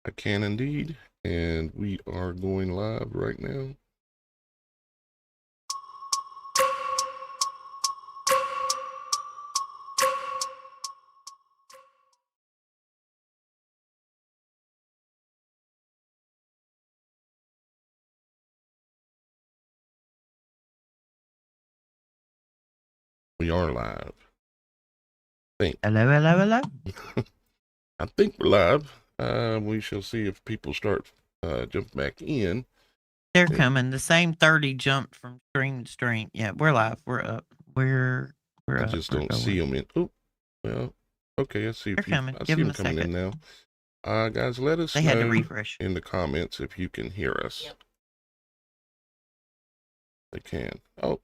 I can indeed. And we are going live right now. We are live. Hello, hello, hello. I think we're live. We shall see if people start jumping back in. They're coming. The same 30 jumped from stream to stream. Yeah, we're live. We're up. We're I up. just We're don't going. see them in. Oh, well, okay. I see They're coming. I Give see them them a coming second. in now. Guys, let us They had to know refresh. in the comments if you can hear us. Yep. They can. Oh,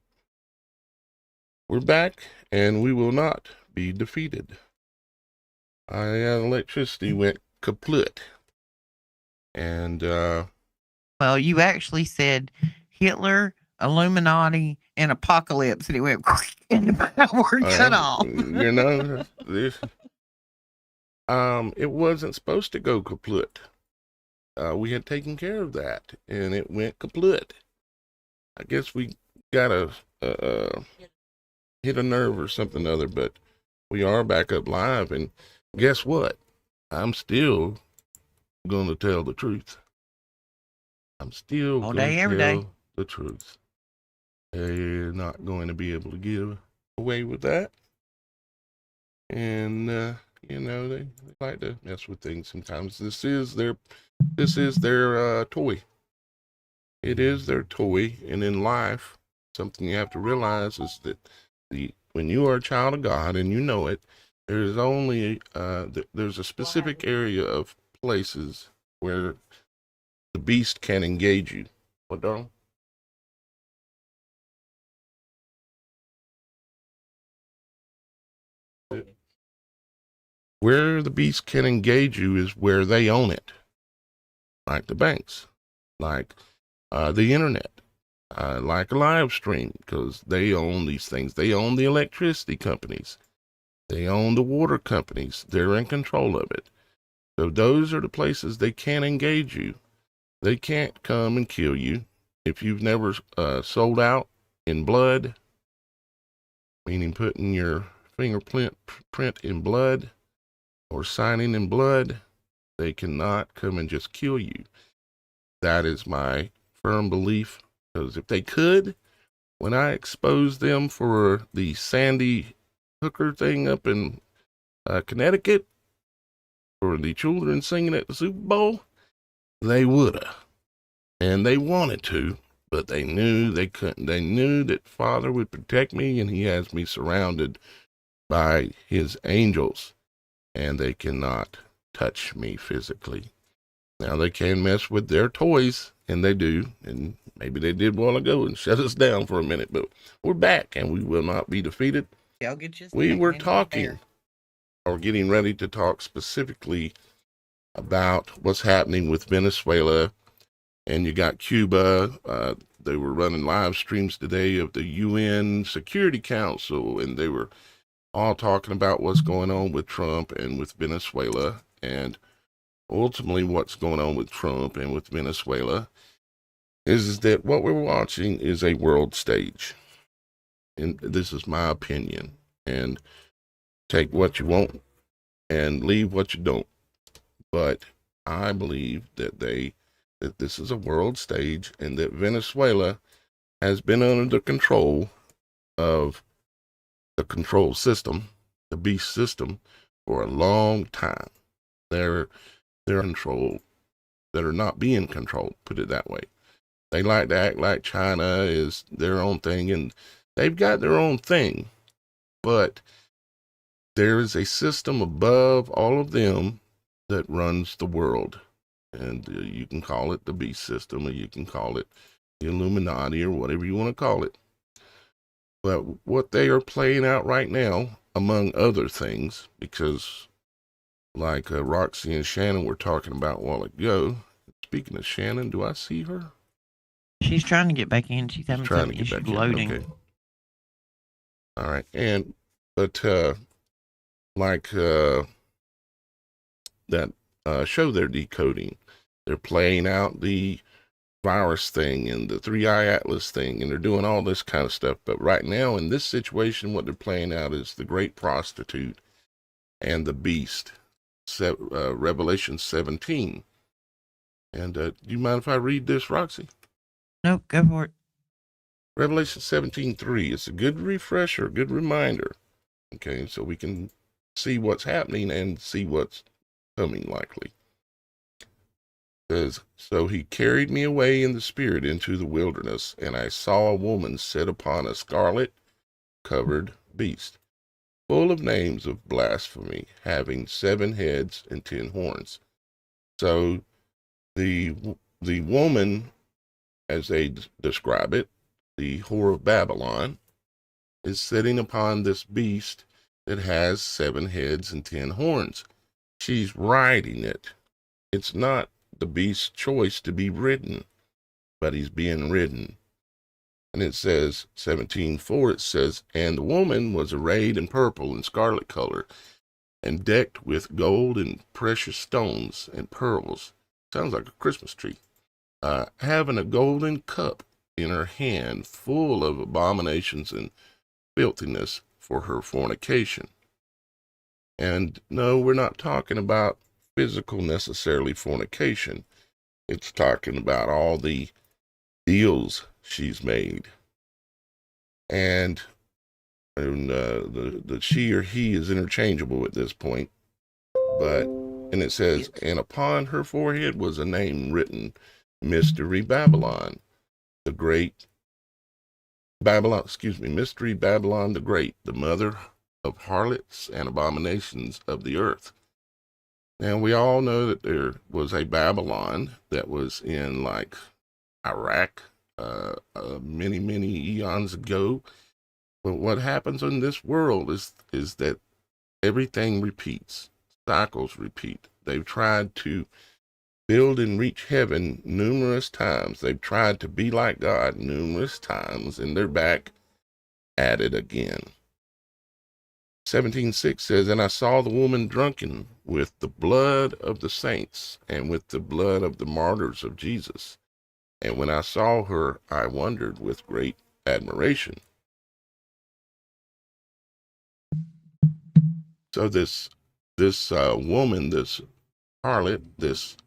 we're back, and we will not be defeated. Electricity went kaput. And well, you actually said Hitler, Illuminati, and apocalypse, and it went and the power cut off. You know, this it wasn't supposed to go kaput. We had taken care of that, and it went kaput. I guess we got a hit a nerve or something other, but we are back up live, and guess what? I'm still going to tell the truth. I'm still all going day, to every tell day. the truth. They're not going to be able to get away with that. And you know, they like to mess with things sometimes. This is their toy. It is their toy. And in life, something you have to realize is that when you are a child of God and you know it, there's only there's a specific area of places where the beast can engage you. What, darling? Where the beast can engage you is where they own it, like the banks, like the internet, like a live stream, because they own these things. They own the electricity companies. They own the water companies. They're in control of it. So those are the places they can't engage you. They can't come and kill you. If you've never sold out in blood, meaning putting your fingerprint in blood or signing in blood, they cannot come and just kill you. That is my firm belief, because if they could, when I exposed them for the Sandy Hooker thing up in Connecticut for the children singing at the Super Bowl, they woulda. And they wanted to, but they knew they couldn't. They knew that Father would protect me, and he has me surrounded by his angels, and they cannot touch me physically. Now they can mess with their toys, and they do, and maybe they did a while ago and shut us down for a minute, but we're back, and we will not be defeated. I'll get you we were talking, or getting ready to talk specifically about what's happening with Venezuela, and you got Cuba. They were running live streams today of the UN Security Council, and they were all talking about what's going on with Trump and with Venezuela, and ultimately what's going on with Trump and with Venezuela is that what we're watching is a world stage. And this is my opinion. And take what you want and leave what you don't. But I believe that this is a world stage, and that Venezuela has been under the control of the control system, the beast system, for a long time. They're controlled that are not being controlled, put it that way. They like to act like China is their own thing, and they've got their own thing, but there is a system above all of them that runs the world. And you can call it the beast system, or you can call it the Illuminati, or whatever you want to call it. But what they are playing out right now, among other things, because like Roxy and Shannon were talking about a while ago. Speaking of Shannon, do I see her? She's trying to get back in. She's having some issue loading. Okay. All right. And, but, like, that show their decoding. They're playing out the virus thing and the 3-eye atlas thing, and they're doing all this kind of stuff. But right now, in this situation, what they're playing out is the great prostitute and the beast, Revelation 17. And do you mind if I read this, Roxy? Nope, go for it. Revelation 17:3. It's a good refresher, a good reminder. Okay, so we can see what's happening and see what's coming likely. It says, so he carried me away in the spirit into the wilderness, and I saw a woman sit upon a scarlet covered beast, full of names of blasphemy, having 7 heads and 10 horns. So the woman, as they describe it, the whore of Babylon, is sitting upon this beast that has 7 heads and 10 horns. She's riding it. It's not the beast's choice to be ridden, but he's being ridden. And it says, 17:4, it says, and the woman was arrayed in purple and scarlet color, and decked with gold and precious stones and pearls. Sounds like a Christmas tree. Having a golden cup in her hand, full of abominations and filthiness for her fornication. And no, we're not talking about physical necessarily fornication. It's talking about all the deals she's made. And the she or he is interchangeable at this point. But, and it says, and upon her forehead was a name written, Mystery Babylon, the Great. Mystery Babylon the Great, the mother of harlots and abominations of the earth. Now, we all know that there was a Babylon that was in like Iraq many, many eons ago. But what happens in this world is that everything repeats, cycles repeat. They've tried to build and reach heaven numerous times. They've tried to be like God numerous times, and they're back at it again. 17:6 says, and I saw the woman drunken with the blood of the saints and with the blood of the martyrs of Jesus. And when I saw her, I wondered with great admiration. So this woman, this harlot, this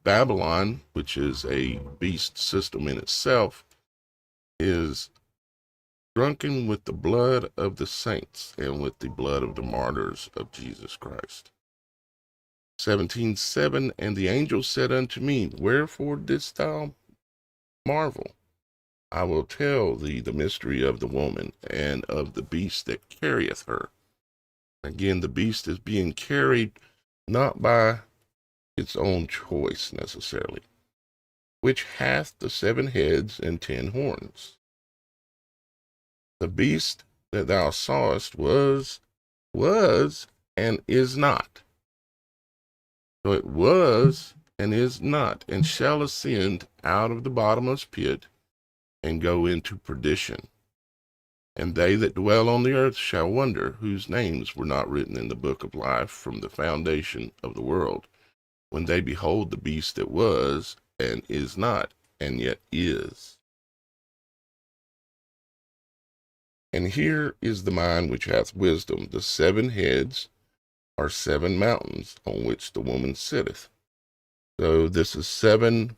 Babylon, which is a beast system in itself, is drunken with the blood of the saints and with the blood of the martyrs of Jesus Christ. 17:7, and the angel said unto me, wherefore didst thou marvel? I will tell thee the mystery of the woman and of the beast that carrieth her. Again, the beast is being carried not by its own choice necessarily, which hath the 7 heads and 10 horns. The beast that thou sawest was and is not. So it was and is not, and shall ascend out of the bottomless pit and go into perdition. And they that dwell on the earth shall wonder, whose names were not written in the book of life from the foundation of the world, when they behold the beast that was and is not, and yet is. And here is the mind which hath wisdom. The 7 heads are 7 mountains on which the woman sitteth. So this is 7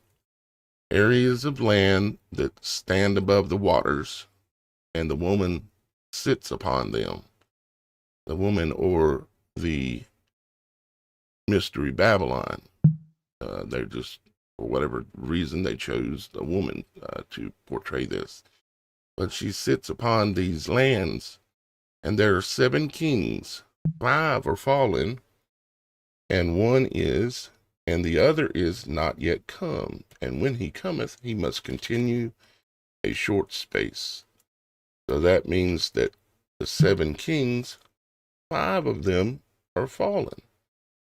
areas of land that stand above the waters, and the woman sits upon them. The woman, or the Mystery Babylon. They're just, for whatever reason, they chose a woman to portray this. But she sits upon these lands, and there are 7 kings. 5 are fallen, and 1 is, and the other is not yet come. And when he cometh, he must continue a short space. So that means that the 7 kings, 5 of them are fallen.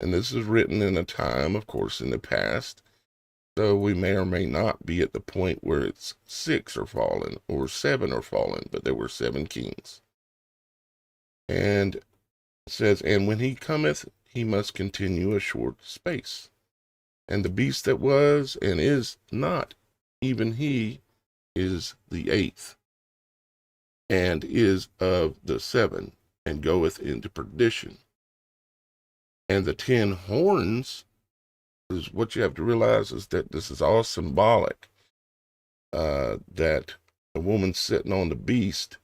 And this is written in a time, of course, in the past. So we may or may not be at the point where it's 6 are fallen or 7 are fallen, but there were 7 kings. And it says, and when he cometh, he must continue a short space. And the beast that was and is not, even he is the 8th, and is of the 7, and goeth into perdition. And the 10 horns is what you have to realize is that this is all symbolic. That the woman sitting on the beast,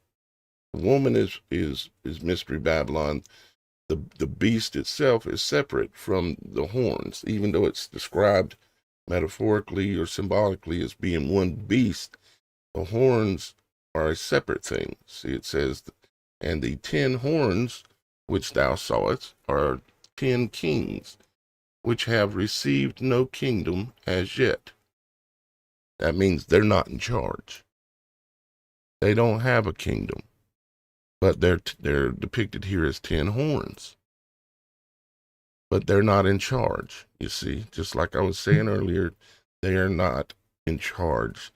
the woman is Mystery Babylon. The beast itself is separate from the horns, even though it's described metaphorically or symbolically as being one beast. The horns are a separate thing. See, it says, and the 10 horns which thou sawest are 10 kings, which have received no kingdom as yet. That means they're not in charge. They don't have a kingdom, but they're depicted here as 10 horns. But they're not in charge, you see. Just like I was saying earlier, they are not in charge.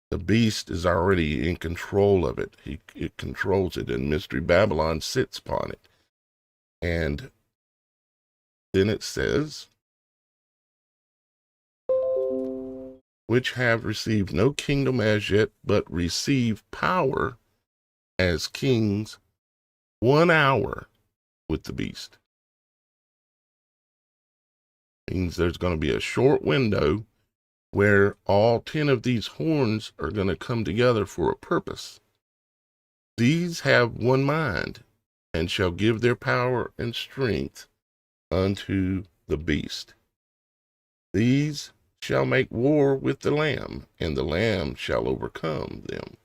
The beast is already in control of it. It controls it, and Mystery Babylon sits upon it. And then it says, which have received no kingdom as yet, but receive power as kings 1 hour with the beast. Means there's going to be a short window where all 10 of these horns are going to come together for a purpose. These have one mind, and shall give their power and strength unto the beast. These shall make war with the Lamb, and the Lamb shall overcome them.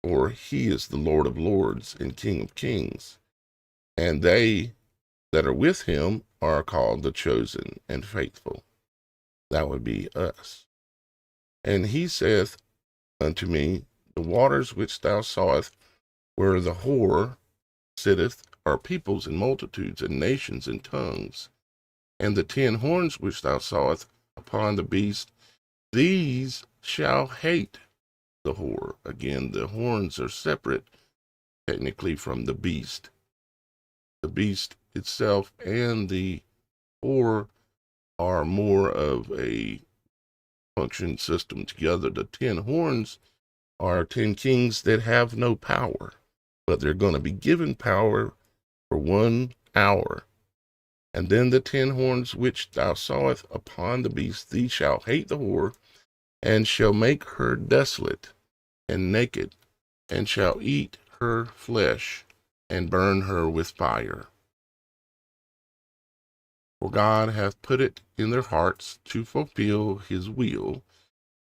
For he is the Lord of lords and King of kings, and they that are with him are called the chosen and faithful. That would be us. And he saith unto me, the waters which thou sawest, where the whore sitteth, are peoples and multitudes and nations and tongues. And the 10 horns which thou sawest upon the beast, these shall hate the whore. Again, the horns are separate technically from the beast. The beast itself and the whore are more of a function system together. The 10 horns are 10 kings that have no power, but they're going to be given power for 1 hour. And then the 10 horns which thou sawest upon the beast, these shall hate the whore, and shall make her desolate and naked, and shall eat her flesh, and burn her with fire. For God hath put it in their hearts to fulfill his will,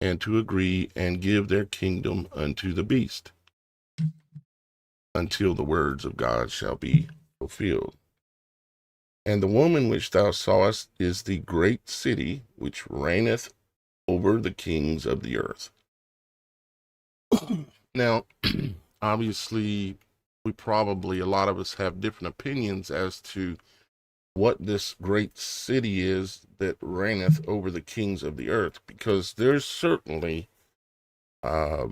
and to agree and give their kingdom unto the beast, until the words of God shall be fulfilled. And the woman which thou sawest is the great city which reigneth over the kings of the earth. Now, obviously, a lot of us have different opinions as to what this great city is that reigneth over the kings of the earth, because there's certainly quite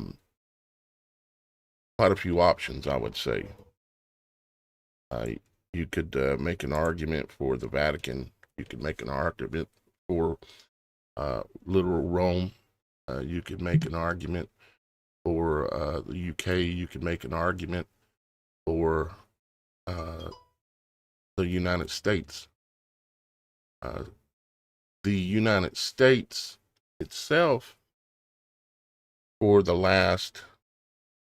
a few options, I would say. You could make an argument for the Vatican. You could make an argument for literal Rome. You could make an argument for the UK. You could make an argument for the United States. The United States itself, for the last,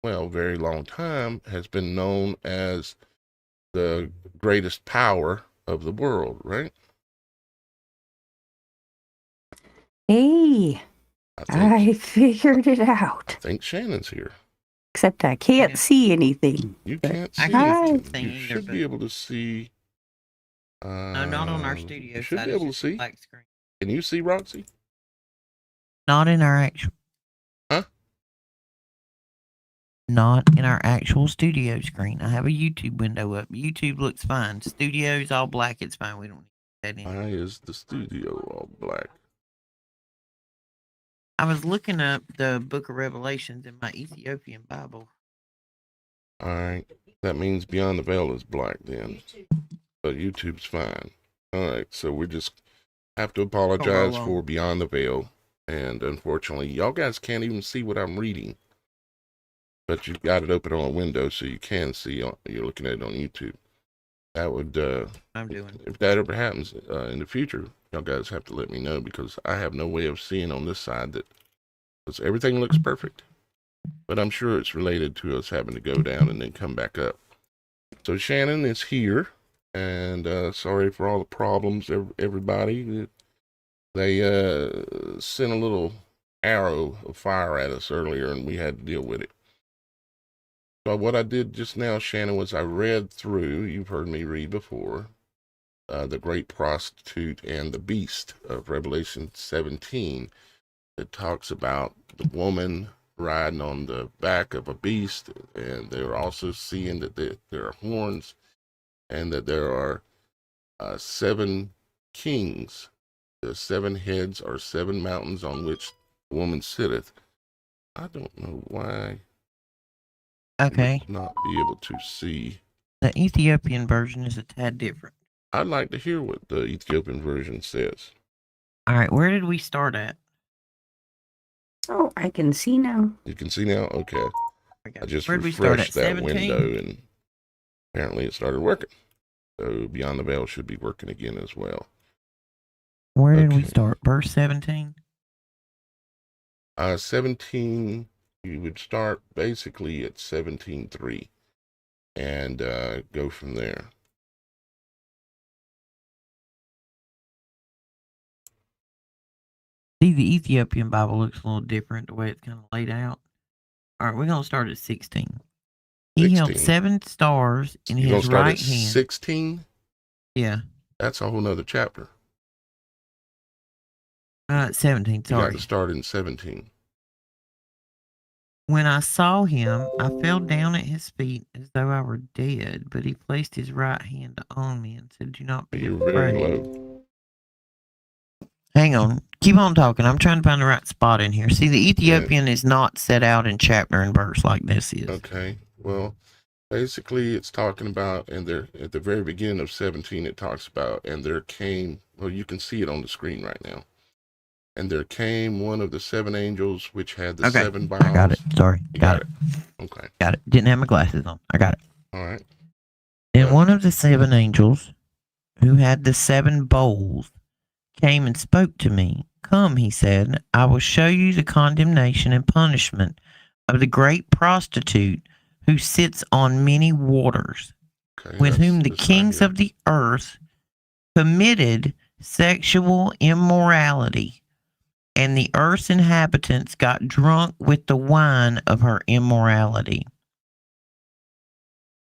very long time, has been known as the greatest power of the world, right? Hey, I figured it out. I think Shannon's here. Except I can't see anything. You can't see anything. You should be able to see. No, not on our studio. You should be able to see. Black screen. Can you see, Roxy? Not in our actual. Huh? Not in our actual studio screen. I have a YouTube window up. YouTube looks fine. Studio's all black. It's fine. We don't need that in. Why is the studio all black? I was looking up the Book of Revelations in my Ethiopian Bible. All right. That means Beyond the Veil is black then. but YouTube's fine. All right, so we just have to apologize along. for Beyond the Veil. And unfortunately, y'all guys can't even see what I'm reading. But you've got it open on a window so you can see. You're looking at it on YouTube. That would, I'm doing. if that ever happens in the future, y'all guys have to let me know, because I have no way of seeing on this side that, because everything looks perfect. But I'm sure it's related to us having to go down and then come back up. So Shannon is here, and sorry for all the problems, everybody. They sent a little arrow of fire at us earlier, and we had to deal with it. So what I did just now, Shannon, was I read through, you've heard me read before, the great prostitute and the beast of Revelation 17. It talks about the woman riding on the back of a beast, and they're also seeing that there are horns, and that there are 7 kings. The 7 heads are 7 mountains on which the woman sitteth. I don't know why. Okay. Not be able to see. The Ethiopian version is a tad different. I'd like to hear what the Ethiopian version says. All right, where did we start at? Oh, I can see now. You can see now? Okay. I just Where'd we start at? refreshed that 17? window, and apparently it started working. So Beyond the Veil should be working again as well. Where did we Okay. start? Verse 17? 17, you would start basically at 17:3 and go from there. See, the Ethiopian Bible looks a little different the way it's kind of laid out. All right, we're going to start at 16. He held 16. 7 stars in You're going his to start right at hand. 16? Yeah. That's a whole nother chapter. 17, You got sorry. to start in 17. When I saw him, I fell down at his feet as though I were dead, but he placed his right hand on me and said, "Do not be You're very afraid." low. Hang on. Keep on talking. I'm trying to find the right spot in here. See, the Ethiopian is not set out in chapter and verse like this is. Okay. Well, basically it's talking about, and there at the very beginning of 17, it talks about, and there came, well, you can see it on the screen right now. And there came one of the 7 angels which had the 7 vials. I got it. Sorry. You Got it. Okay. Got it. Didn't have my glasses on. I got it. All right. Then one of the 7 angels who had the 7 bowls came and spoke to me. "Come," he said, "I will show you the condemnation and punishment of the great prostitute who sits on many waters, Okay. with whom the this side kings here. of the earth committed sexual immorality, and the earth's inhabitants got drunk with the wine of her immorality."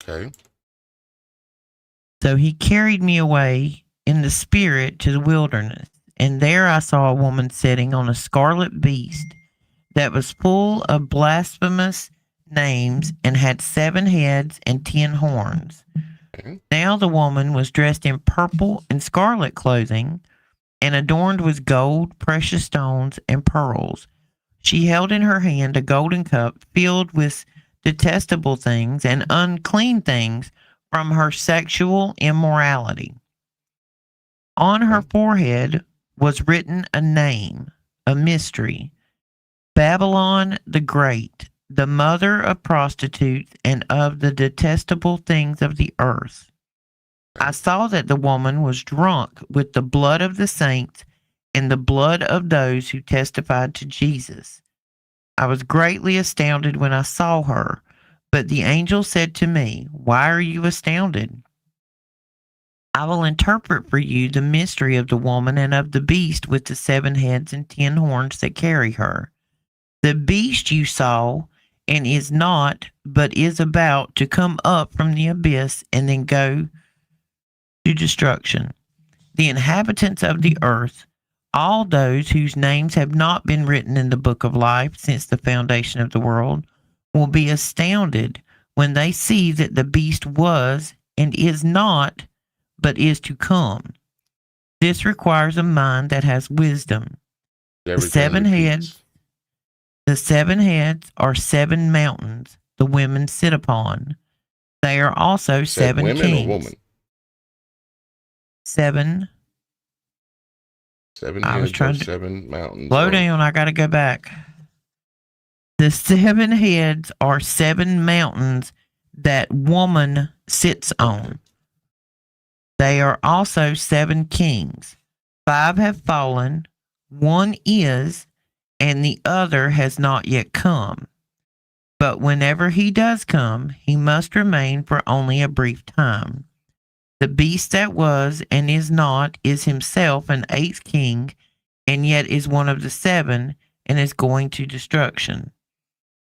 Okay. So he carried me away in the spirit to the wilderness, and there I saw a woman sitting on a scarlet beast that was full of blasphemous names and had 7 heads and 10 horns. Okay. Now the woman was dressed in purple and scarlet clothing, and adorned with gold, precious stones, and pearls. She held in her hand a golden cup filled with detestable things and unclean things from her sexual immorality. On her forehead was written a name, a mystery: Babylon the Great, the mother of prostitutes and of the detestable things of the earth. I saw that the woman was drunk with the blood of the saints and the blood of those who testified to Jesus. I was greatly astounded when I saw her, but the angel said to me, "Why are you astounded? I will interpret for you the mystery of the woman and of the beast with the 7 heads and 10 horns that carry her. The beast you saw and is not, but is about to come up from the abyss and then go to destruction. The inhabitants of the earth, all those whose names have not been written in the book of life since the foundation of the world, will be astounded when they see that the beast was and is not, but is to come. This requires a mind that has wisdom. Everything 7 repeats. The 7 heads are 7 mountains the women sit upon. They are also Said 7 women kings. or woman? 7. Seven I was heads trying are to 7 mountains. slow down. I got to go back. The 7 heads are 7 mountains that woman sits on. They are also 7 kings. 5 have fallen, 1 is, and the other has not yet come. But whenever he does come, he must remain for only a brief time. The beast that was and is not is himself an 8th king, and yet is one of the 7, and is going to destruction.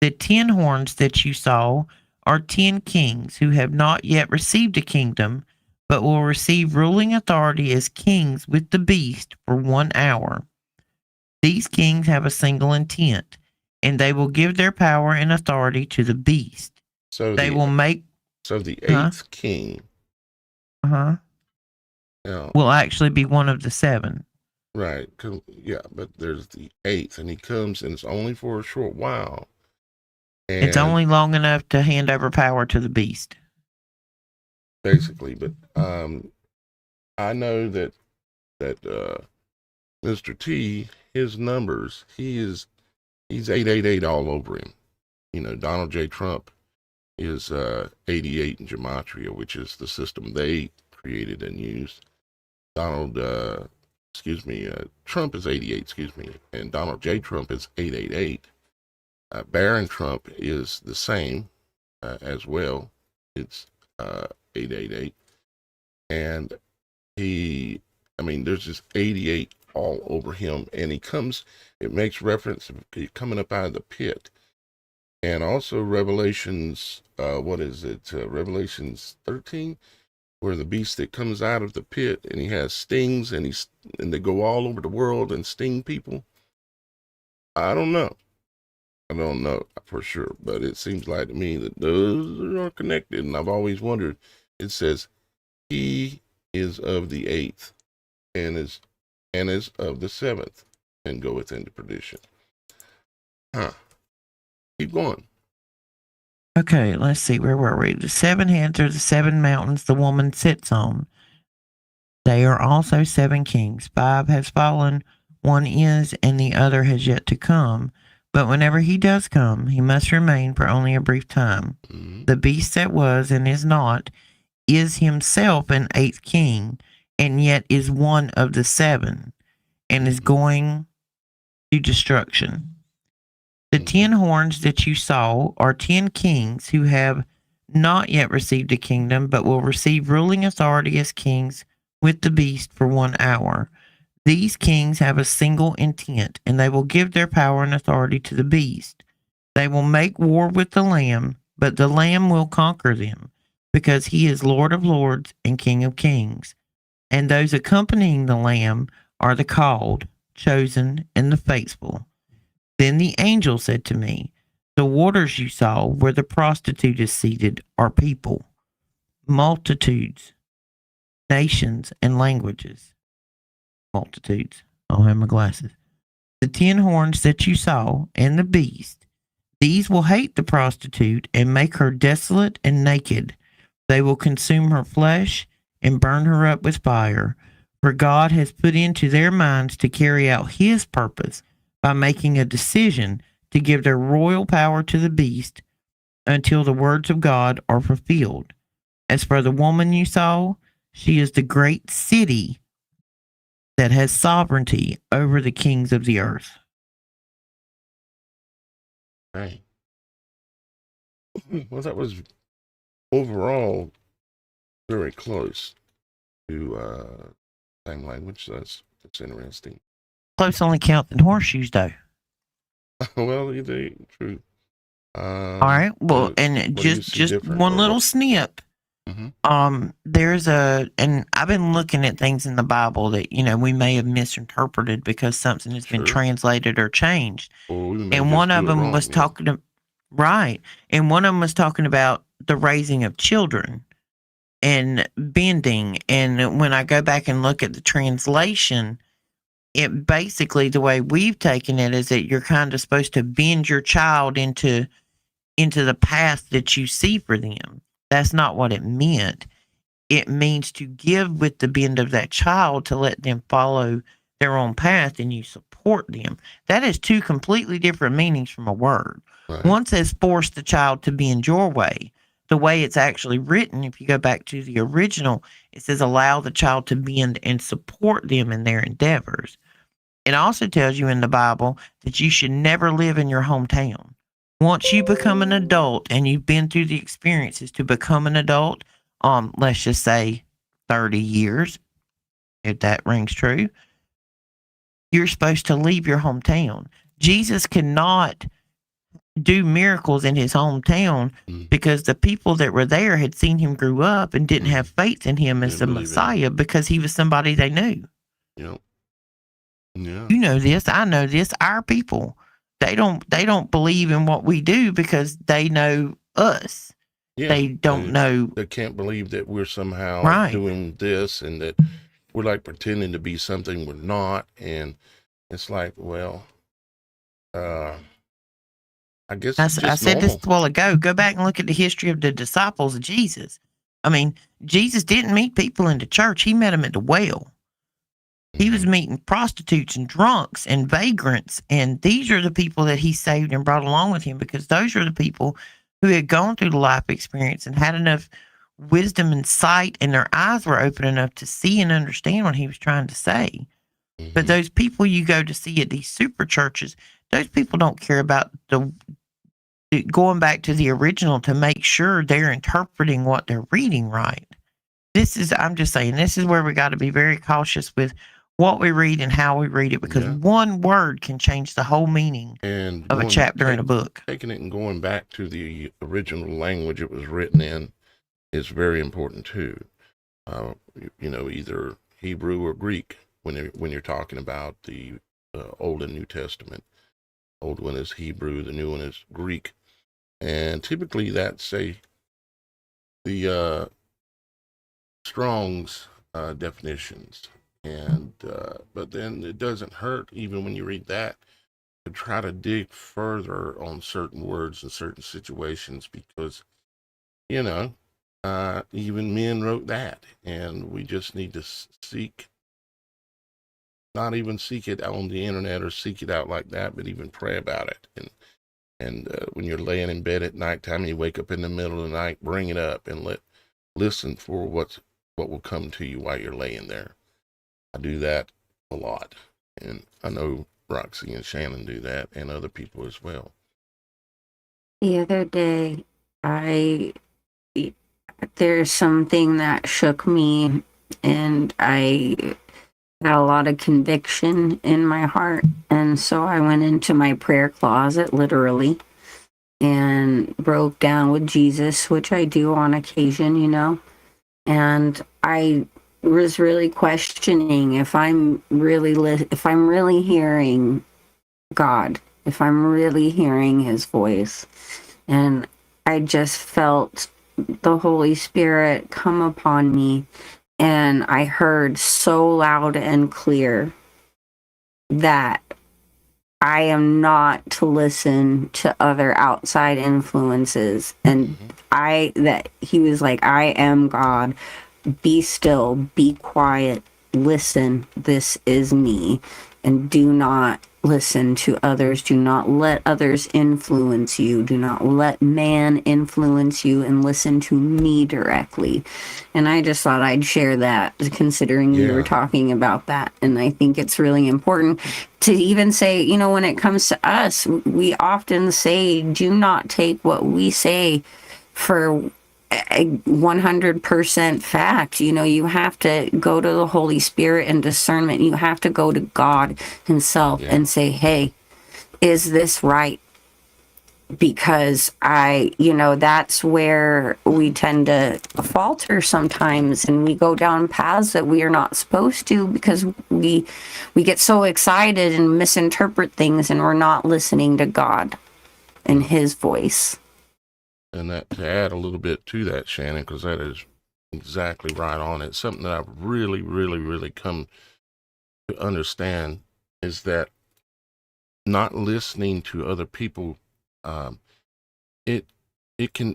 The 10 horns that you saw are 10 kings who have not yet received a kingdom, but will receive ruling authority as kings with the beast for 1 hour. These kings have a single intent, and they will give their power and authority to the beast. So They will make the 8th king will actually be one of the 7. Right. Yeah, but there's the 8th, and he comes, and it's only for a short while. And it's only long enough to hand over power to the beast. Basically, but I know that Mr. T, his numbers, he's 888 all over him. You know, Donald J. Trump is 88 in gematria, which is the system they created and used. Trump is 88, and Donald J. Trump is 888. Barron Trump is the same as well. It's 888. And there's just 88 all over him. And it makes reference to coming up out of the pit. And also Revelations, Revelations 13, where the beast that comes out of the pit and he has stings and they go all over the world and sting people. I don't know for sure, but it seems like to me that those are connected. And I've always wondered, it says he is of the 8th and is of the 7th and goeth into perdition. Keep going. Okay, let's see. Where were we? The 7 heads are the 7 mountains the woman sits on. They are also 7 kings. 5 has fallen, 1 is, and the other has yet to come. But whenever he does come, he must remain for only a brief time. Mm-hmm. The beast that was and is not is himself an 8th king, and yet is one of the 7, and is going to destruction. The 10 horns that you saw are 10 kings who have not yet received a kingdom, but will receive ruling authority as kings with the beast for 1 hour. These kings have a single intent, and they will give their power and authority to the beast. They will make war with the Lamb, but the Lamb will conquer them, because he is Lord of lords and King of kings. And those accompanying the Lamb are the called, chosen, and the faithful. Then the angel said to me, the waters you saw where the prostitute is seated are people, multitudes, nations, and languages. Multitudes. I'll have my glasses. The 10 horns that you saw and the beast, these will hate the prostitute and make her desolate and naked. They will consume her flesh and burn her up with fire. For God has put into their minds to carry out his purpose by making a decision to give their royal power to the beast until the words of God are fulfilled. As for the woman you saw, she is the great city that has sovereignty over the kings of the earth. Right. Well, that was overall very close to same language. That's interesting. Close only count than horseshoes, though. Well, they true. All right. Well, and just one little snip. Mm-hmm. There's and I've been looking at things in the Bible that we may have misinterpreted because something has been translated or changed. And one of them was talking to and one of them was talking about the raising of children and bending. And when I go back and look at the translation, it basically, the way we've taken it is that you're kind of supposed to bend your child into the path that you see for them. That's not what it meant. it means to give with the bend of that child to let them follow their own path and you support them. That is two completely different meanings from a word. Right. One says force the child to bend your way. The way it's actually written, if you go back to the original, it says allow the child to bend and support them in their endeavors. It also tells you in the Bible that you should never live in your hometown. Once you become an adult and you've been through the experiences to become an adult, let's just say 30 years, if that rings true, you're supposed to leave your hometown. Jesus cannot do miracles in his hometown because the people that were there had seen him grow up and didn't have faith in him as the Messiah because he was somebody they knew. Yep. Yeah. You know this, I know this. Our people, they don't believe in what we do because they know us. Yeah. They don't know. They can't believe that we're somehow Right. doing this and that we're like pretending to be something we're not. And it's like, well, I guess I it's just said normal. this a while ago. Go back and look at the history of the disciples of Jesus. I mean, Jesus didn't meet people in the church. He met them at the well. He was meeting prostitutes and drunks and vagrants. And these are the people that he saved and brought along with him because those are the people who had gone through the life experience and had enough wisdom and sight, and their eyes were open enough to see and understand what he was trying to say. But those people you go to see at these super churches, those people don't care about going back to the original to make sure they're interpreting what they're reading right. I'm just saying, this is where we got to be very cautious with what we read and how we read it because one word can change the whole meaning of a chapter in a book. Taking it and going back to the original language it was written in is very important too. Either Hebrew or Greek when you're talking about the Old and New Testament. Old one is Hebrew, the new one is Greek, and typically that's the Strong's definitions. And but then it doesn't hurt even when you read that to try to dig further on certain words and certain situations because even men wrote that, and we just need to not even seek it on the internet or seek it out like that, but even pray about it. And when you're laying in bed at nighttime and you wake up in the middle of the night, bring it up and listen for what will come to you while you're laying there. I do that a lot, and I know Roxy and Shannon do that, and other people as well. The other day, there's something that shook me, and I had a lot of conviction in my heart, and so I went into my prayer closet, literally, and broke down with Jesus, which I do on occasion, and I was really questioning if I'm really hearing God, if I'm really hearing his voice. And I just felt the Holy Spirit come upon me, and I heard so loud and clear that I am not to listen to other outside influences, and that he was like, I am God. Be still, be quiet, listen, this is me, and do not listen to others. Do not let others influence you. Do not let man influence you, and listen to me directly. And I just thought I'd share that, considering we were talking about that. And I think it's really important to even say, when it comes to us, we often say, do not take what we say for 100% fact. You have to go to the Holy Spirit and discernment. You have to go to God himself and say, hey, is this right? Because that's where we tend to falter sometimes, and we go down paths that we are not supposed to because we get so excited and misinterpret things, and we're not listening to God and his voice. And that, to add a little bit to that, Shannon, because that is exactly right on. It's something that I've really, really, really come to understand is that not listening to other people, that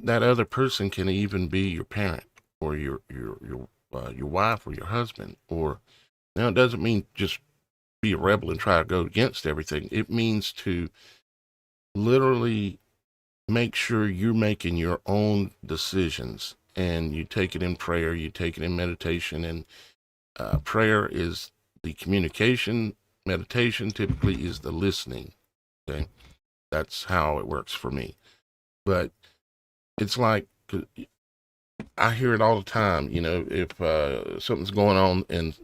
other person can even be your parent. or your wife or your husband. Or now, it doesn't mean just be a rebel and try to go against everything. It means to literally make sure you're making your own decisions, and you take it in prayer, you take it in meditation. And prayer is the communication, meditation typically is the listening. Okay, that's how it works for me. But it's like, I hear it all the time. If something's going on and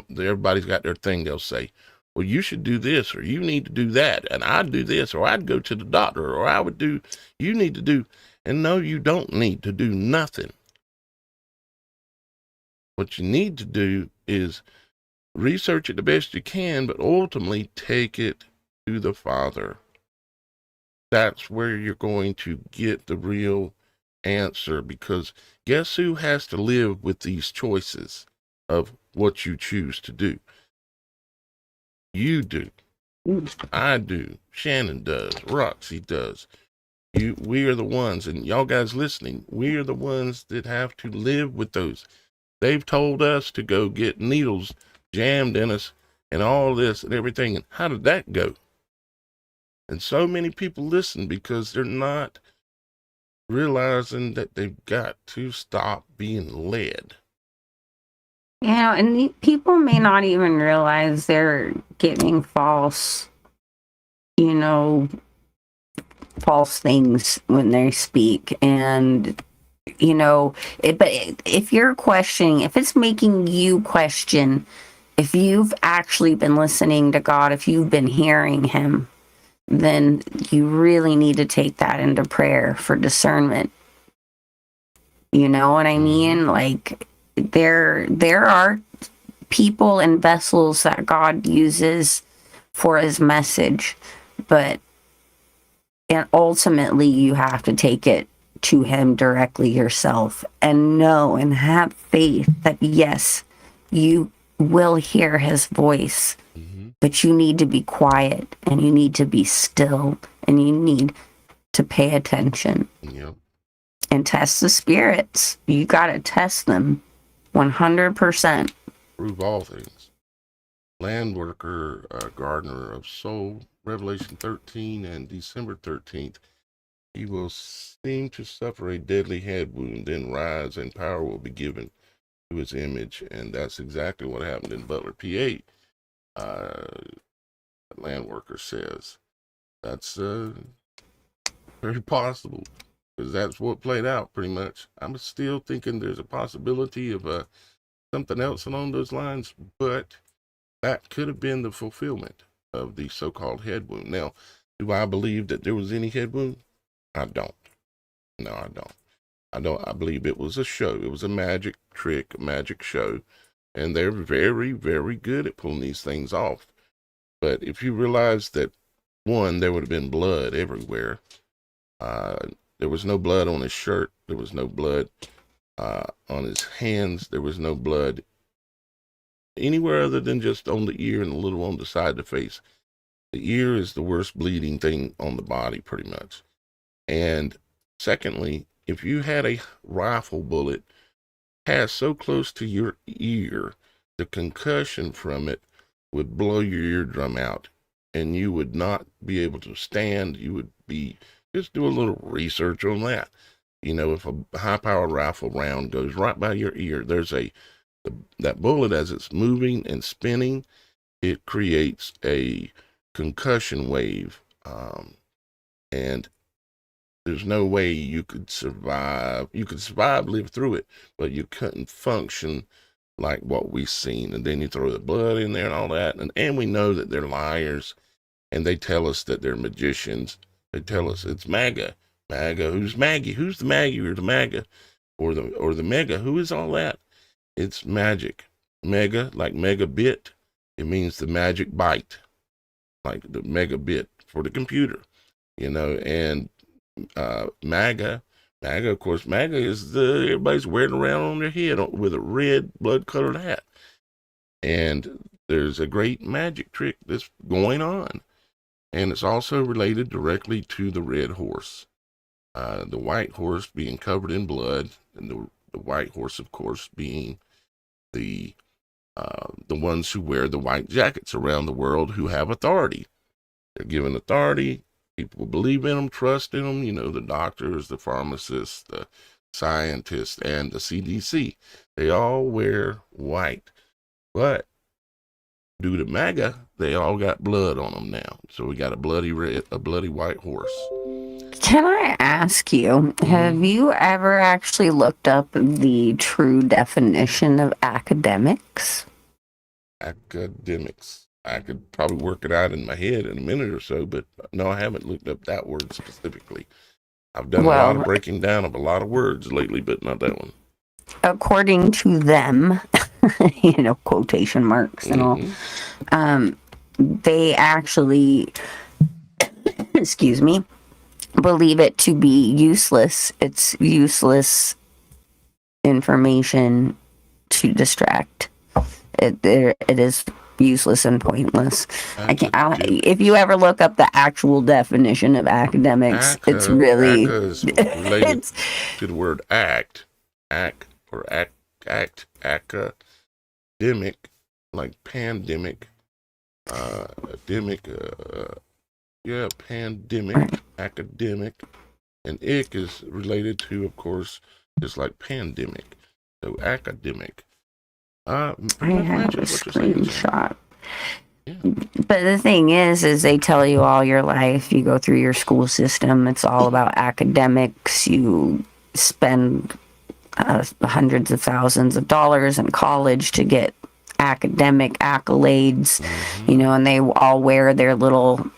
everybody's got their thing, they'll say, well, you should do this, or you need to do that, and I'd do this, or I'd go to the doctor, or I would do, you need to do. And no, you don't need to do nothing. What you need to do is research it the best you can, but ultimately take it to the Father. That's where you're going to get the real answer, because guess who has to live with these choices of what you choose to do? You do. I do. Shannon does. Roxy does. We are the ones, and y'all guys listening, we are the ones that have to live with those. They've told us to go get needles jammed in us and all this and everything. And how did that go? And so many people listen because they're not realizing that they've got to stop being led. And people may not even realize they're getting false things when they speak. And but if you're questioning, if it's making you question, if you've actually been listening to God, if you've been hearing him, then you really need to take that into prayer for discernment. You know what I mean? Like, there are people and vessels that God uses for his message, but ultimately you have to take it to him directly yourself, and know and have faith that yes, you will hear his voice. But you need to be quiet, and you need to be still, and you need to pay attention. Yep. And test the spirits. You got to test them 100%. Prove all things. Land worker, gardener of soul, Revelation 13 and December 13th. He will seem to suffer a deadly head wound, then rise, and power will be given to his image. And that's exactly what happened in Butler, PA. Land worker says that's very possible, because that's what played out pretty much. I'm still thinking there's a possibility of something else along those lines, but that could have been the fulfillment of the so-called head wound. Now, do I believe that there was any head wound? I don't. No, I don't. I believe it was a show. It was a magic trick, a magic show, and they're very, very good at pulling these things off. But if you realize that, one, there would have been blood everywhere. There was no blood on his shirt. There was no blood on his hands. There was no blood anywhere other than just on the ear and a little on the side of the face. The ear is the worst bleeding thing on the body, pretty much. And secondly, if you had a rifle bullet pass so close to your ear, the concussion from it would blow your eardrum out, and you would not be able to stand. You would be, just do a little research on that. If a high-powered rifle round goes right by your ear, that bullet, as it's moving and spinning, it creates a concussion wave, and there's no way you could survive. You could survive, live through it, but you couldn't function like what we've seen. And then you throw the blood in there and all that, and we know that they're liars, and they tell us that they're magicians. They tell us it's MAGA. Who's Maggie? Who's the Maggie or the MAGA or the mega? Who is all that? It's magic. Mega, like megabit, it means the magic byte, like the megabit for the computer, and MAGA, of course, MAGA is everybody's wearing around on their head with a red blood-colored hat. And there's a great magic trick that's going on. And it's also related directly to the red horse. The white horse being covered in blood, and the white horse, of course, being the ones who wear the white jackets around the world who have authority. They're given authority. People believe in them, trust in them. You know, the doctors, the pharmacists, the scientists, and the CDC. They all wear white. But due to MAGA, they all got blood on them now. So we got a bloody white horse. Can I ask you, have you ever actually looked up the true definition of academics? Academics. I could probably work it out in my head in a minute or so, but no, I haven't looked up that word specifically. I've done a lot of breaking down of a lot of words lately, but not that one. According to them, quotation marks and all, they actually, excuse me, believe it to be useless. It's useless information to distract. It is useless and pointless. If you ever look up the actual definition of academics, it's really is related to the word act, academic, like pandemic, pandemic, academic, and ick is related to, of course, just like pandemic. So academic. I have a screenshot. Yeah. But the thing is they tell you all your life, you go through your school system, it's all about academics. You spend hundreds of thousands of dollars in college to get academic accolades, and they all wear their little,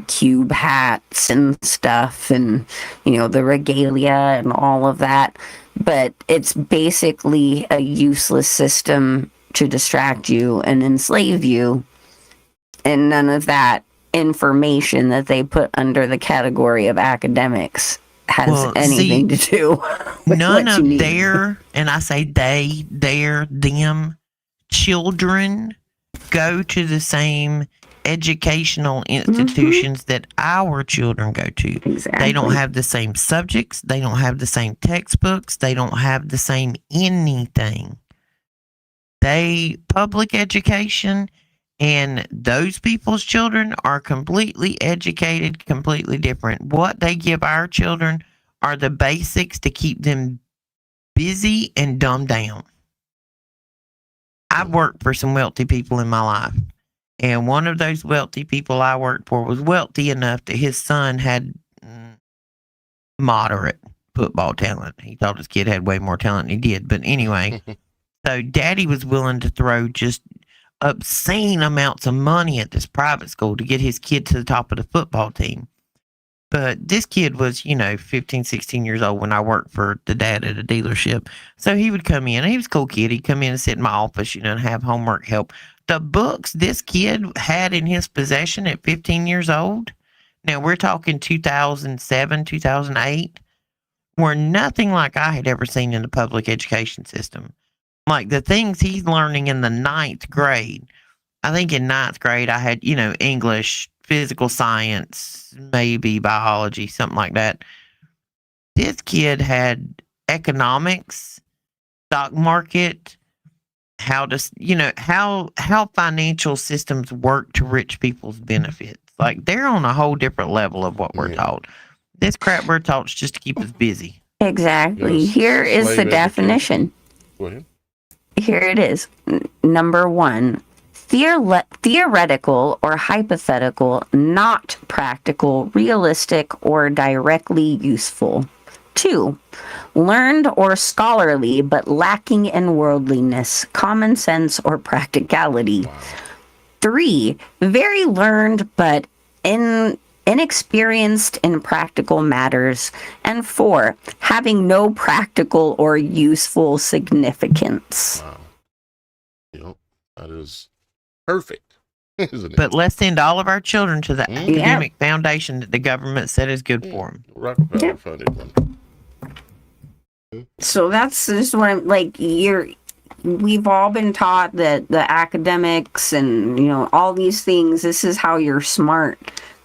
cube hats and stuff, and, the regalia and all of that. But it's basically a useless system to distract you and enslave you. And none of that information that they put under the category of academics has anything to do with none what of you need. their, and I say they, their, them, children go to the same educational institutions that our children go to. Exactly. They don't have the same subjects. They don't have the same textbooks. They don't have the same anything. Public education, and those people's children are completely educated, completely different. What they give our children are the basics to keep them busy and dumbed down. I've worked for some wealthy people in my life. And one of those wealthy people I worked for was wealthy enough that his son had moderate football talent. He thought his kid had way more talent than he did. But anyway, so daddy was willing to throw just obscene amounts of money at this private school to get his kid to the top of the football team. But this kid was, 15, 16 years old when I worked for the dad at a dealership. So he would come in. He was a cool kid. He'd come in and sit in my office, and have homework help. The books this kid had in his possession at 15 years old, now we're talking 2007, 2008, were nothing like I had ever seen in the public education system. Like the things he's learning in the 9th grade. I think in 9th grade I had, English, physical science, maybe biology, something like that. This kid had economics, stock market, how to, how financial systems work to rich people's benefits. Like they're on a whole different level of what we're taught. This crap we're taught is just to keep us busy. Exactly. Yes, Here is the definition. Go ahead. Here it is. Number 1, theoretical or hypothetical, not practical, realistic, or directly useful. 2, learned or scholarly, but lacking in worldliness, common sense, or practicality. Wow. 3, very learned, but inexperienced in practical matters. And 4, having no practical or useful significance. Wow. That is perfect, isn't it? But let's send all of our children to the academic foundation that the government said is good for them. Rockefeller funded one. So that's just what I'm like. We've all been taught that the academics and all these things. This is how you're smart.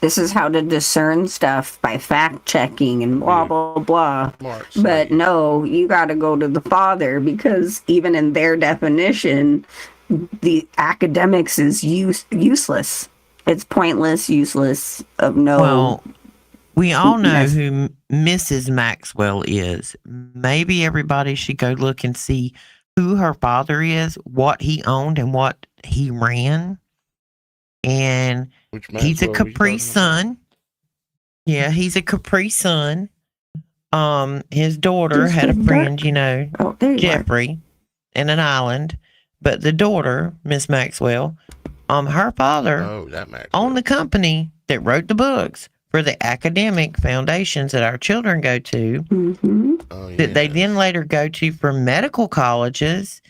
this is how to discern stuff by fact checking and blah, blah, blah. Smart But slave. no, you got to go to the Father, because even in their definition, the academics is useless. It's pointless, useless, of no. Well, we all know Yes. who Mrs. Maxwell is. Maybe everybody should go look and see who her father is, what he owned, and what he ran. And Which he's a Maxwell we Capri talking about? Sun. Yeah, he's a Capri Sun. His daughter Just had a with friend, dark. Oh, there you Jeffrey, in an island. But the daughter, Miss Maxwell, her father Oh, that Maxwell. owned the company that wrote the books for the academic foundations that our children go to, are. Mm-hmm. Oh, that they then yes. later go to for medical colleges,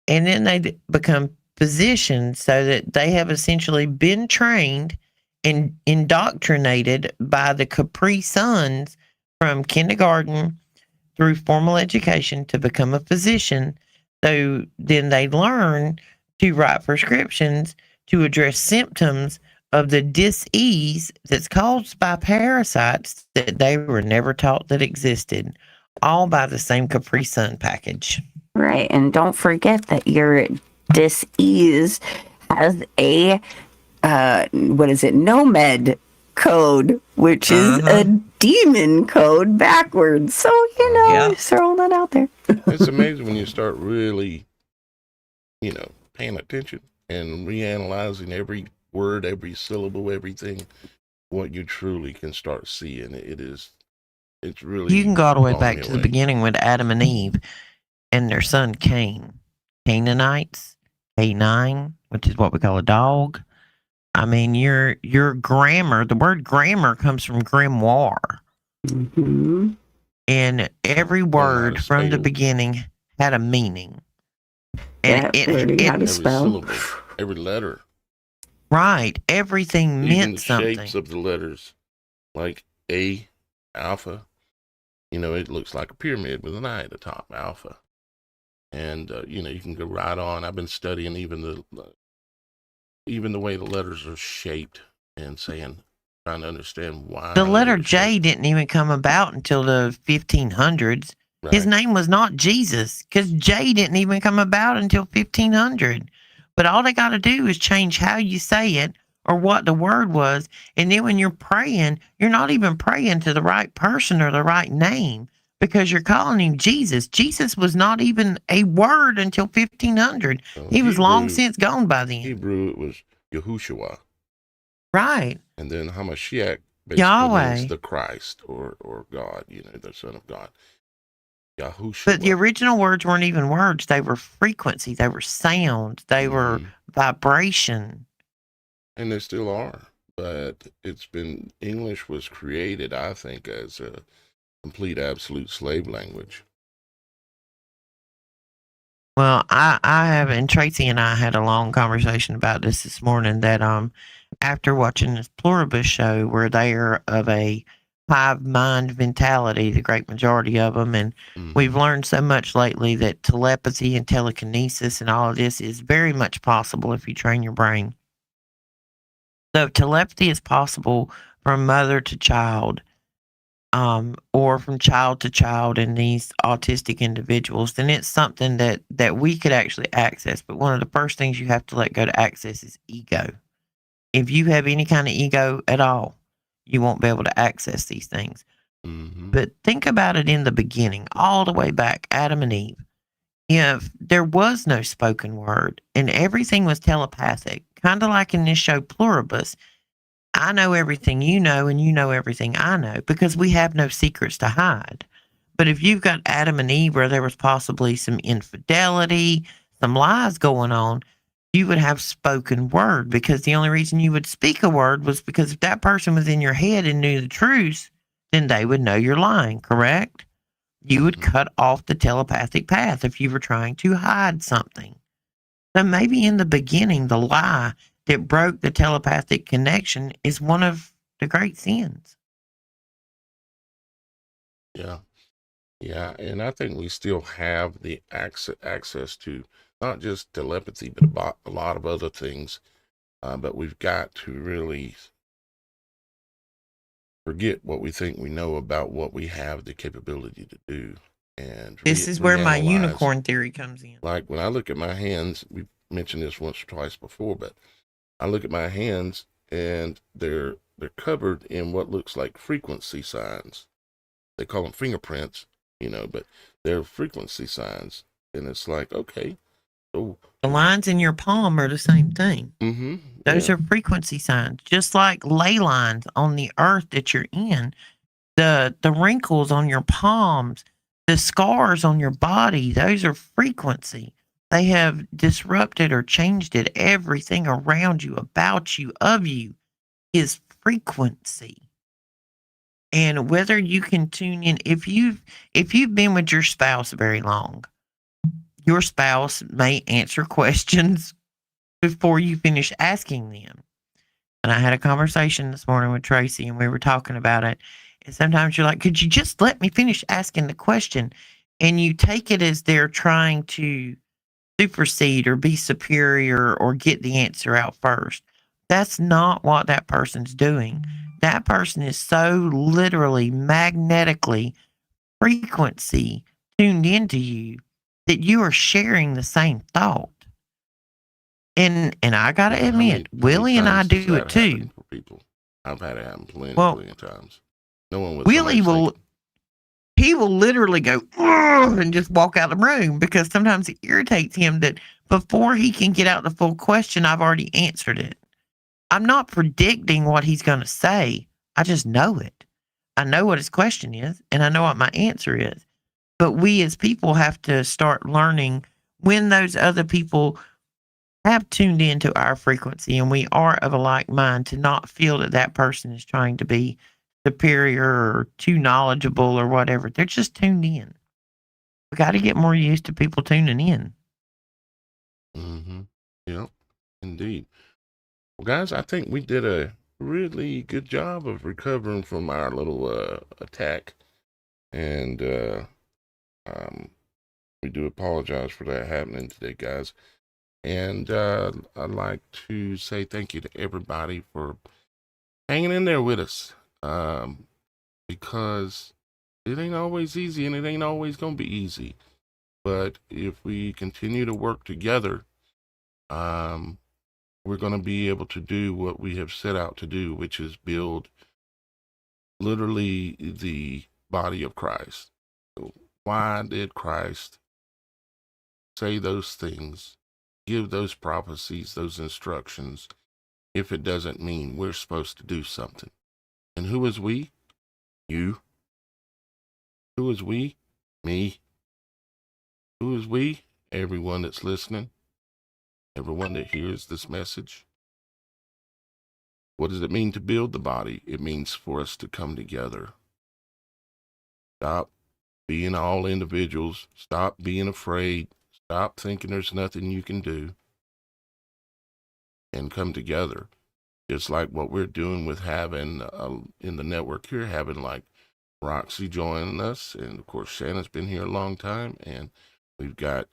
and then they become physicians, so that they have essentially been trained and indoctrinated by the Capri Suns from kindergarten through formal education to become a physician. So then they learn to write prescriptions to address symptoms of the dis-ease that's caused by parasites that they were never taught that existed, all by the same Capri Sun package. Right, and don't forget that your dis-ease has a NOMED code, which is a demon code backwards. So just throwing that out there. It's amazing when you start really, paying attention and reanalyzing every word, every syllable, everything, what you truly can start seeing. It's really. You can go all the way blown back me to the away. beginning with Adam and Eve and their son Cain. Canaanites, K9, which is what we call a dog. I mean, your grammar, the word grammar comes from grimoire. Mm-hmm. And every word from the spell. beginning had a meaning. And Learning how to Every spell. syllable, every letter, right, everything even meant the something. shapes of the letters, like A, alpha. It looks like a pyramid with an I at the top, alpha. And you can go right on. I've been studying even the way the letters are shaped and trying to understand why The letter they're J shaped. didn't even come about until the 1500s. His Right. name was not Jesus, because J didn't even come about until 1500. But all they got to do is change how you say it or what the word was. And then when you're praying, you're not even praying to the right person or the right name, because you're calling him Jesus. Jesus was not even a word until 1500. So He was long Hebrew- since gone by then. Hebrew, it was Yahushua. Right. And then Hamashiach basically Yahweh. means the Christ or God, the Son of God. Yahushua. But the original words weren't even words. They were frequency. They were sound. They were vibration. And they still are. But English was created, I think, as a complete absolute slave language. Well, I have, and Tracy and I had a long conversation about this morning, that after watching this Pluribus show, where they are of a hive mind mentality, the great majority of them, and we've learned so much lately that telepathy and telekinesis and all of this is very much possible if you train your brain. So if telepathy is possible from mother to child, or from child to child in these autistic individuals, then it's something that we could actually access. But one of the first things you have to let go to access is ego. If you have any kind of ego at all, you won't be able to access these things. But think about it in the beginning, all the way back, Adam and Eve. If there was no spoken word and everything was telepathic, kind of like in this show Pluribus, I know everything you know, and you know everything I know, because we have no secrets to hide. But if you've got Adam and Eve, where there was possibly some infidelity, some lies going on, you would have spoken word, because the only reason you would speak a word was because if that person was in your head and knew the truth, then they would know you're lying, correct? You would cut off the telepathic path if you were trying to hide something. So maybe in the beginning, the lie that broke the telepathic connection is one of the great sins. Yeah. Yeah. And I think we still have the access to not just telepathy, but a lot of other things. But we've got to really forget what we think we know about what we have the capability to do, and This is where my reanalyze. unicorn theory comes in. Like when I look at my hands, we've mentioned this once or twice before, but I look at my hands and they're covered in what looks like frequency signs. They call them fingerprints, but they're frequency signs. And it's like, okay, so The lines in your palm are the same thing. Those are frequency signs, just like ley lines on the earth that you're in. The wrinkles on your palms, the scars on your body, those are frequency. They have disrupted or changed it. Everything around you, about you, of you is frequency. And whether you can tune in, if you've been with your spouse very long, your spouse may answer questions before you finish asking them. And I had a conversation this morning with Tracy and we were talking about it. And sometimes you're like, could you just let me finish asking the question? And you take it as they're trying to supersede or be superior or get the answer out first. That's not what that person's doing. That person is so literally magnetically frequency tuned into you that you are sharing the same thought. And I gotta admit, Willie and I do it too. For people, I've had it happen plenty of times. No one was. Willie will literally go and just walk out the room because sometimes it irritates him that before he can get out the full question, I've already answered it. I'm not predicting what he's going to say. I just know it. I know what his question is and I know what my answer is. But we as people have to start learning when those other people have tuned into our frequency and we are of a like mind to not feel that that person is trying to be superior or too knowledgeable or whatever. They're just tuned in. We got to get more used to people tuning in. Yeah, indeed. Well, guys, I think we did a really good job of recovering from our little attack. And we do apologize for that happening today, guys. And I'd like to say thank you to everybody for hanging in there with us, because it ain't always easy and it ain't always going to be easy. But if we continue to work together, we're going to be able to do what we have set out to do, which is build literally the body of Christ. So why did Christ say those things, give those prophecies, those instructions, if it doesn't mean we're supposed to do something? And who is we? You. Who is we? Me. Who is we? Everyone that's listening. Everyone that hears this message. What does it mean to build the body? It means for us to come together. Stop being all individuals. Stop being afraid. Stop thinking there's nothing you can do. And come together. Just like what we're doing with having in the network here, having like Roxy joining us. And of course, Shanna's been here a long time. And we've got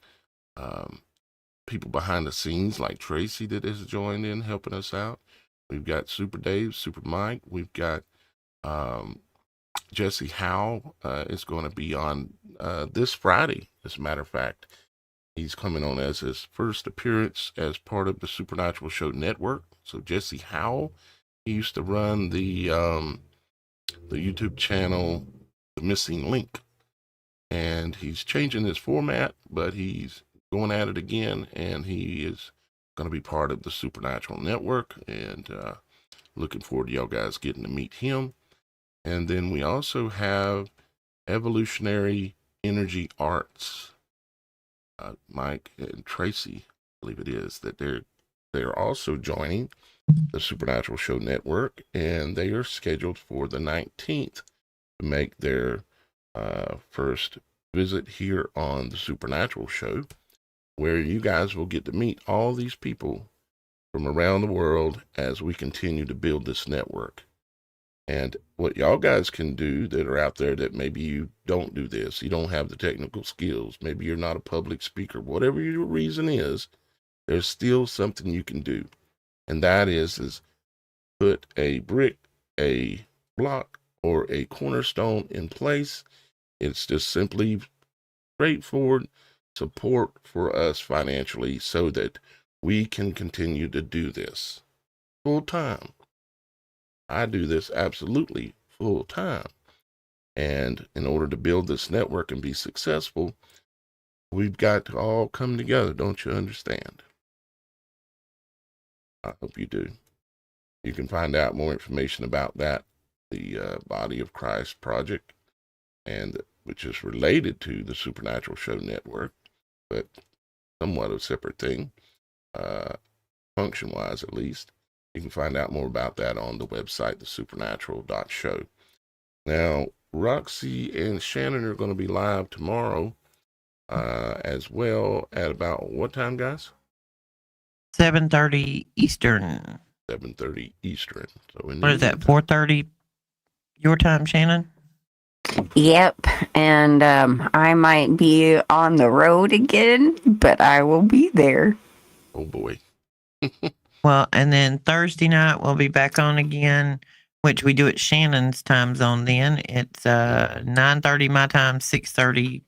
people behind the scenes like Tracy that has joined in, helping us out. We've got Super Dave, Super Mike. We've got Jesse Howe is going to be on this Friday, as a matter of fact. He's coming on as his first appearance as part of the Supernatural Show Network. So Jesse Howe, he used to run the YouTube channel, The Missing Link. And he's changing his format, but he's going at it again, and he is going to be part of the Supernatural Network, and looking forward to y'all guys getting to meet him. And then we also have Evolutionary Energy Arts, Mike and Tracy, I believe it is, that they're also joining the Supernatural Show Network, and they are scheduled for the 19th to make their first visit here on the Supernatural Show, where you guys will get to meet all these people from around the world as we continue to build this network. And what y'all guys can do that are out there that maybe you don't do this, you don't have the technical skills, maybe you're not a public speaker, whatever your reason is, there's still something you can do. And that is put a brick, a block, or a cornerstone in place. It's just simply straightforward support for us financially so that we can continue to do this full time. I do this absolutely full time. And in order to build this network and be successful, we've got to all come together. Don't you understand? I hope you do. You can find out more information about that, the Body of Christ project, and which is related to the Supernatural Show Network, but somewhat a separate thing, function-wise at least. You can find out more about that on the website, thesupernatural.show. Now, Roxy and Shannon are going to be live tomorrow as well at about what time, guys? 7:30 Eastern. 7:30 Eastern. So in What is that? 4:30 your time, Shannon? Yep. And I might be on the road again, but I will be there. Oh boy. Well, and then Thursday night we'll be back on again, which we do at Shannon's time zone then. It's 9:30 my time, 6:30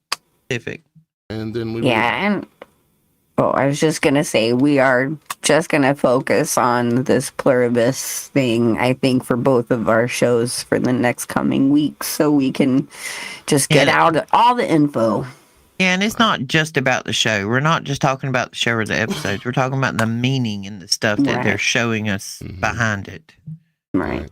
Pacific. And then we and I was just going to say, we are just going to focus on this pluribus thing, I think, for both of our shows for the next coming weeks, so we can just get out all the info. Yeah, and it's not just about the show. We're not just talking about the show or the episodes. We're talking about the meaning and the stuff that they're showing us behind it. Right.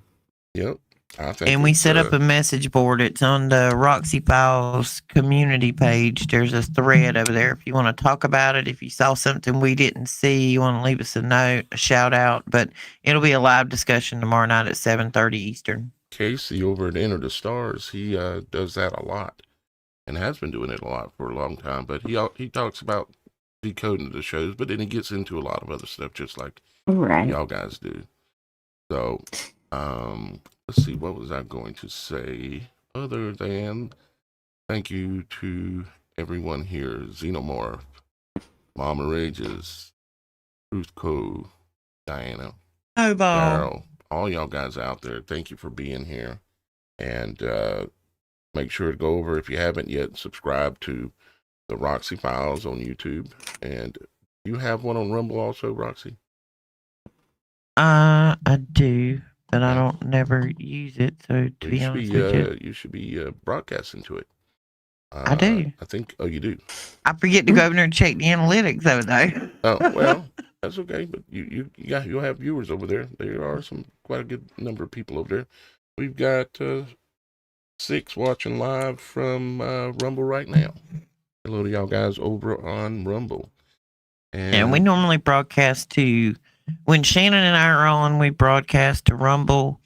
Yep. I think And we set up a message board. It's on the Roxy Files community page. There's a thread over there. If you want to talk about it, if you saw something we didn't see, you want to leave us a note, a shout out. But it'll be a live discussion tomorrow night at 7:30 Eastern. Casey over at Enter the Stars, he does that a lot and has been doing it a lot for a long time. But he talks about decoding the shows, but then he gets into a lot of other stuff just like y'all guys do. So, let's see, what was I going to say other than thank you to everyone here, Xenomorph, Mama Rages, Truth Co, Diana, Daryl, all y'all guys out there. Thank you for being here. And make sure to go over, if you haven't yet, subscribe to the Roxy Files on YouTube. And you have one on Rumble also, Roxy? I do, but I don't never use it. So to be honest with you should be broadcasting to it. I do. I think. Oh, you do. I forget to go over there and check the analytics over there. Oh well, that's okay. But you'll have viewers over there. There are quite a good number of people over there. We've got 6 watching live from Rumble right now. Hello to y'all guys over on Rumble. And we normally broadcast to, when Shannon and I are on, we broadcast to Rumble,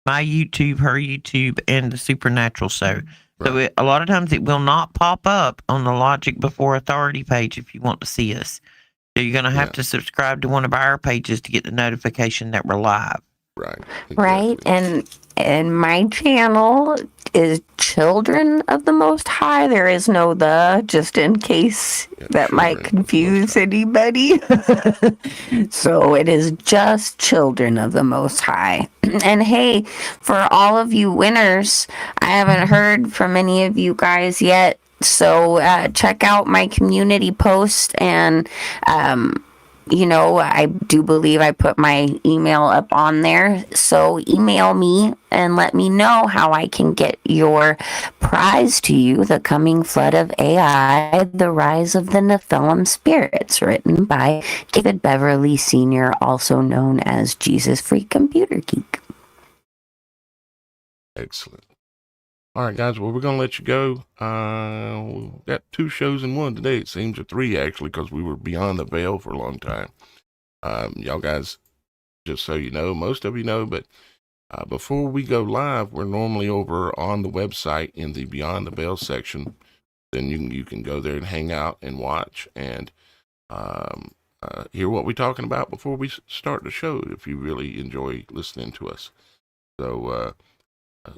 my YouTube, her YouTube, and the Supernatural Show. So a lot of times it will not pop up on the Logic Before Authority page if you want to see us. So you're going to have to subscribe to one of our pages to get the notification that we're live. Right. Exactly. Right. And my channel is Children of the Most High. There is no the, just in case that might confuse anybody. So it is just Children of the Most High. And hey, for all of you winners, I haven't heard from any of you guys yet. So check out my community post, and I do believe I put my email up on there. So email me and let me know how I can get your prize to you, The Coming Flood of AI, The Rise of the Nephilim Spirits, written by David Beverly Sr., also known as Jesus Freak Computer Geek. Excellent. All right, guys. Well, we're going to let you go. We've got 2 shows in one today. It seems, or 3, actually, because we were beyond the veil for a long time. Y'all guys, just so you know, most of you know, but before we go live, we're normally over on the website in the Beyond the Veil section. Then you can go there and hang out and watch and hear what we're talking about before we start the show, if you really enjoy listening to us. So,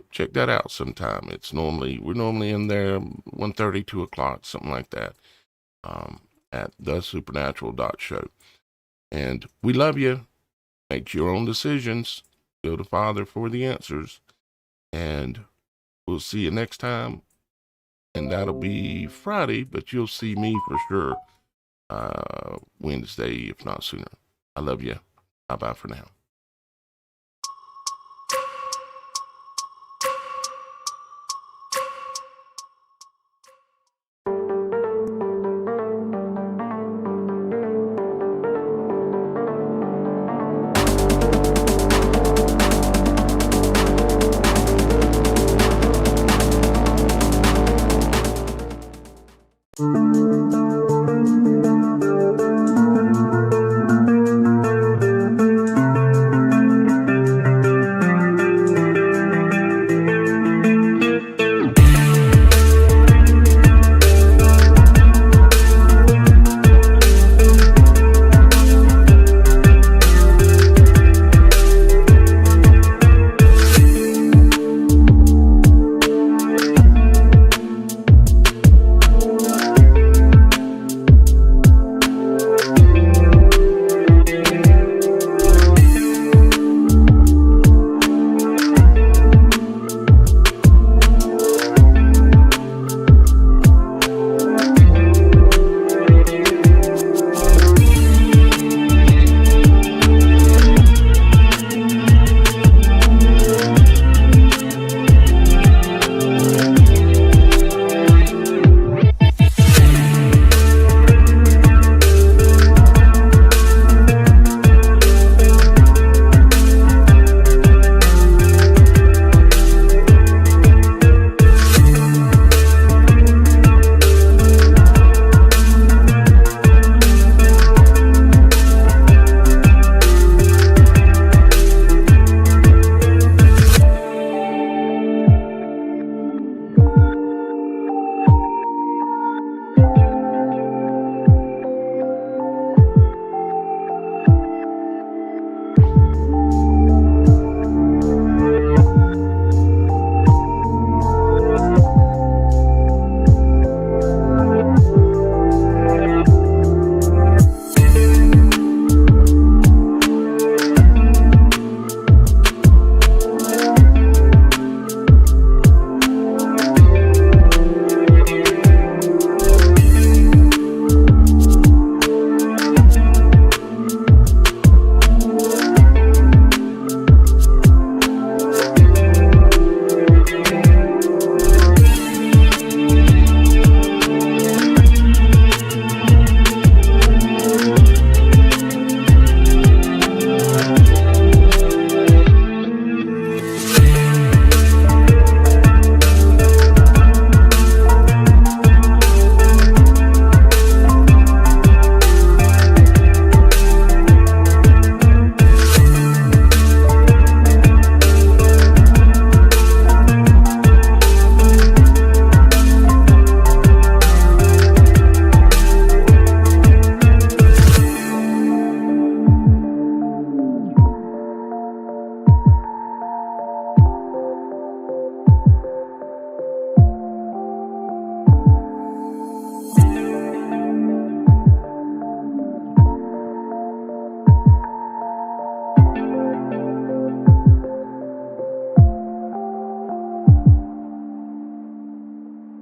check that out sometime. We're normally in there 1:30, 2 o'clock, something like that, at thesupernatural.show. And we love you. Make your own decisions. Go to Father for the answers. And we'll see you next time. And that'll be Friday, but you'll see me for sure Wednesday, if not sooner. I love you. Bye-bye for now.